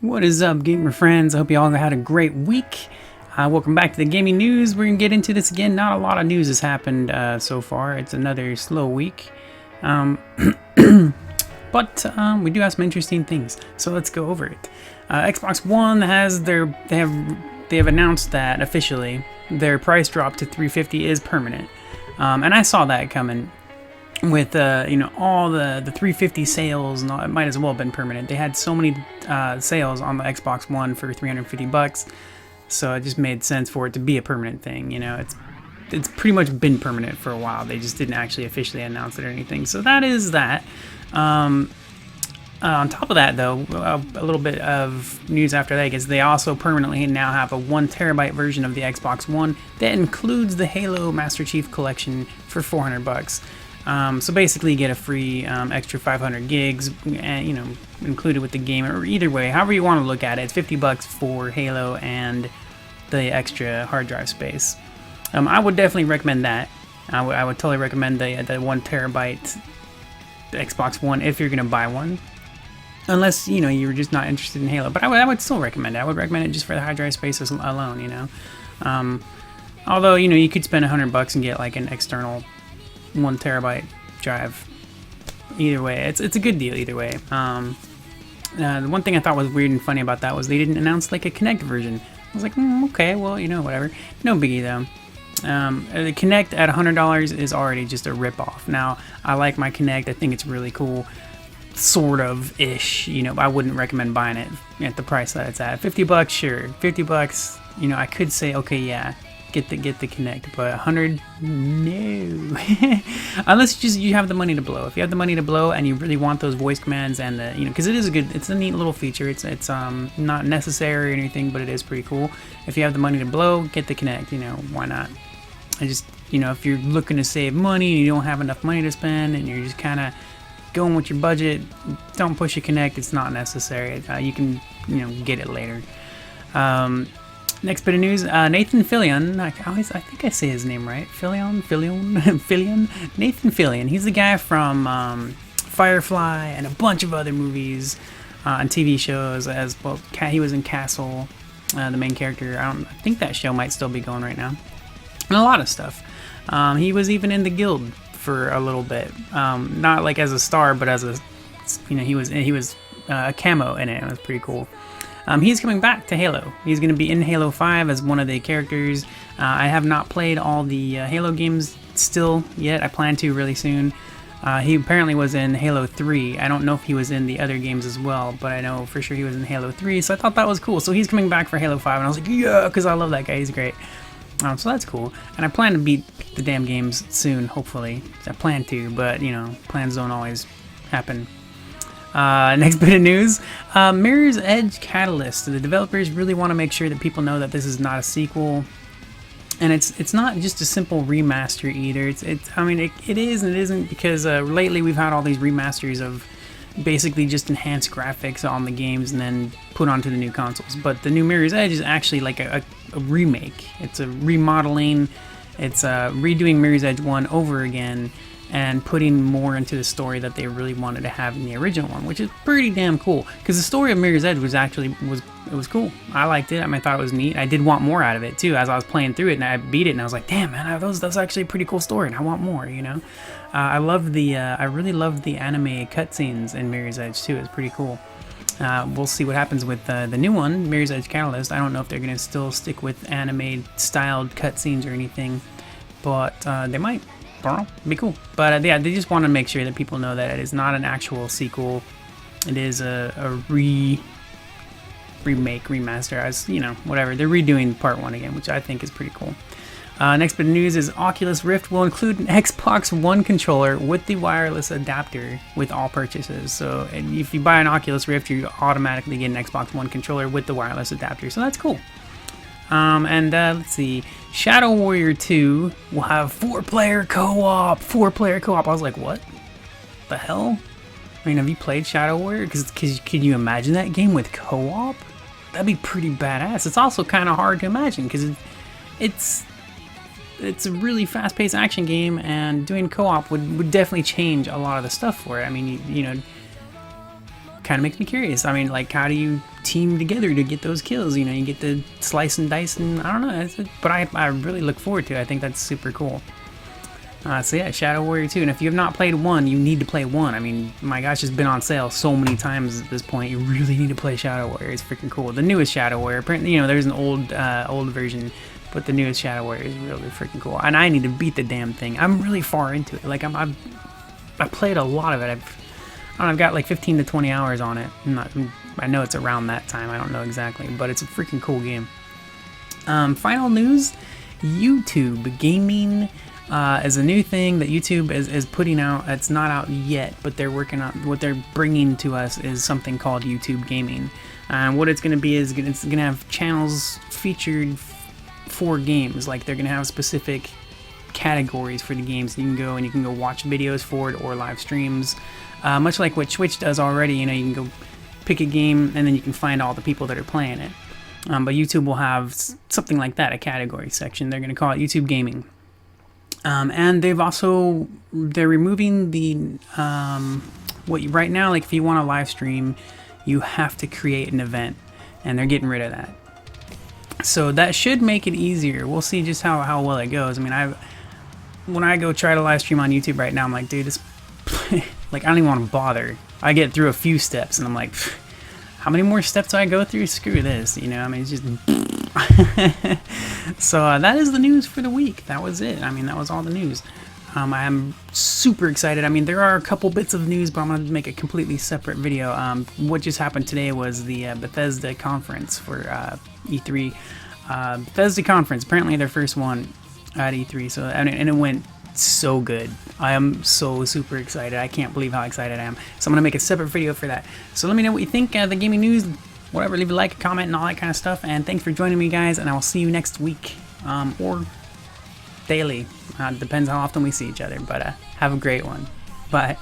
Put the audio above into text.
What is up, gamer friends? I hope you all had a great week. Welcome back to the gaming news. We're gonna get into this again. Not a lot of news has happened so far. It's another slow week, but we do have some interesting things. So let's go over it. Xbox One has they have announced that officially their price drop to $350 is permanent, and I saw that coming. With all the 350 sales, and all, it might as well have been permanent. They had so many sales on the Xbox One for $350, so it just made sense for it to be a permanent thing. You know, it's pretty much been permanent for a while. They just didn't actually officially announce it or anything. So that is that. On top of that, though, a little bit of news after that is they also permanently now have a 1 terabyte version of the Xbox One that includes the Halo Master Chief Collection for $400. So basically you get a free extra 500 gigs and, included with the game, or either way, however you want to look at it, it's $50 for Halo and the extra hard drive space. I would definitely recommend that. I would totally recommend the 1 terabyte Xbox One if you're going to buy one. Unless, you're just not interested in Halo. But I would still recommend it. I would recommend it just for the hard drive space alone, Although, you could spend $100 and get like an external 1 terabyte drive. Either way, it's a good deal either way. The one thing I thought was weird and funny about that was they didn't announce like a Kinect version. I was like, okay, well, whatever. No biggie though. The Kinect at $100 is already just a rip-off. Now, I like my Kinect. I think it's really cool. Sort of ish. I wouldn't recommend buying it at the price that it's at. $50, sure. $50, I could say, okay, yeah. Get the Kinect, but 100, no. Unless you have the money to blow. If you have the money to blow and you really want those voice commands and the because it's a neat little feature. It's not necessary or anything, but it is pretty cool. If you have the money to blow, get the Kinect. Why not? I just if you're looking to save money and you don't have enough money to spend and you're just kind of going with your budget, don't push a Kinect. It's not necessary. You can get it later. Next bit of news, Nathan Fillion, I think I say his name right, Fillion? Nathan Fillion, he's the guy from Firefly and a bunch of other movies and TV shows as well. He was in Castle, the main character. I think that show might still be going right now. And a lot of stuff. He was even in the Guild for a little bit. Not like as a star, but as a, he was a camo in it. It was pretty cool. He's coming back to Halo. He's going to be in Halo 5 as one of the characters. I have not played all the Halo games still yet. I plan to really soon. He apparently was in Halo 3. I don't know if he was in the other games as well, but I know for sure he was in Halo 3, so I thought that was cool. So he's coming back for Halo 5, and I was like, yeah, because I love that guy. He's great. So that's cool. And I plan to beat the damn games soon, hopefully. I plan to, but, plans don't always happen. Next bit of news, Mirror's Edge Catalyst. The developers really want to make sure that people know that this is not a sequel, and it's not just a simple remaster either. It is and it isn't, because lately we've had all these remasters of basically just enhanced graphics on the games and then put onto the new consoles. But the new Mirror's Edge is actually like a remake. It's a remodeling. It's redoing Mirror's Edge 1 over again, and putting more into the story that they really wanted to have in the original one, which is pretty damn cool. Because the story of Mirror's Edge was cool. I liked it. I thought it was neat. I did want more out of it too. As I was playing through it, and I beat it, and I was like, damn man, that's actually a pretty cool story, and I want more. I really loved the anime cutscenes in Mirror's Edge too. It's pretty cool. We'll see what happens with the new one, Mirror's Edge Catalyst. I don't know if they're gonna still stick with anime styled cutscenes or anything, but they might. Be cool. But yeah, they just want to make sure that people know that it is not an actual sequel. It is a remake, remaster, as whatever. They're redoing part 1 again, which I think is pretty cool. Next bit of news is Oculus Rift will include an Xbox One controller with the wireless adapter with all purchases. So if you buy an Oculus Rift, you automatically get an Xbox One controller with the wireless adapter. So that's cool. Let's see, Shadow Warrior 2 will have 4-player co-op. 4-player co-op. I was like, what the hell? Have you played Shadow Warrior? Because can you imagine that game with co-op? That'd be pretty badass. It's also kind of hard to imagine because it's a really fast-paced action game, and doing co-op would definitely change a lot of the stuff for it. kind of makes me curious. I mean, like, how do you team together to get those kills? You know, you get to slice and dice, and I don't know. But I really look forward to it. I think that's super cool. So yeah, Shadow Warrior 2. And if you have not played 1, you need to play 1. I mean, my gosh, it's been on sale so many times at this point. You really need to play Shadow Warrior. It's freaking cool. The newest Shadow Warrior. Apparently, you know, there's an old version, but the newest Shadow Warrior is really freaking cool. And I need to beat the damn thing. I'm really far into it. Like, I played a lot of it. I've got like 15 to 20 hours on it. I know it's around that time. I don't know exactly, but it's a freaking cool game. Final news: YouTube gaming is a new thing that YouTube is putting out. It's not out yet, but they're working on what they're bringing to us is something called YouTube gaming. What it's going to be is it's going to have channels featured for games. Like, they're going to have specific categories for the games. You can go watch videos for it or live streams, much like what Twitch does already. You know, you can go pick a game and then you can find all the people that are playing it. But YouTube will have something like that, a category section. They're going to call it YouTube Gaming. And they're removing the right now, like, if you want to live stream, you have to create an event, and they're getting rid of that. So that should make it easier. We'll see just how well it goes. I mean, when I go try to live stream on YouTube right now, I'm like, dude, this like, I don't even want to bother. I get through a few steps and I'm like, how many more steps do I go through? Screw this, you know. I mean, it's just so that is the news for the week. That was it. I mean, that was all the news. I am super excited. I mean, there are a couple bits of news, but I'm going to make a completely separate video. What just happened today was the Bethesda conference for E3. Bethesda conference, apparently their first one at E3. So, and it went so good. I am so super excited. I can't believe how excited I am. So I'm going to make a separate video for that. So let me know what you think. The gaming news, whatever, leave a like, a comment, and all that kind of stuff. And thanks for joining me, guys, and I will see you next week. Or daily. Depends how often we see each other. But have a great one. Bye.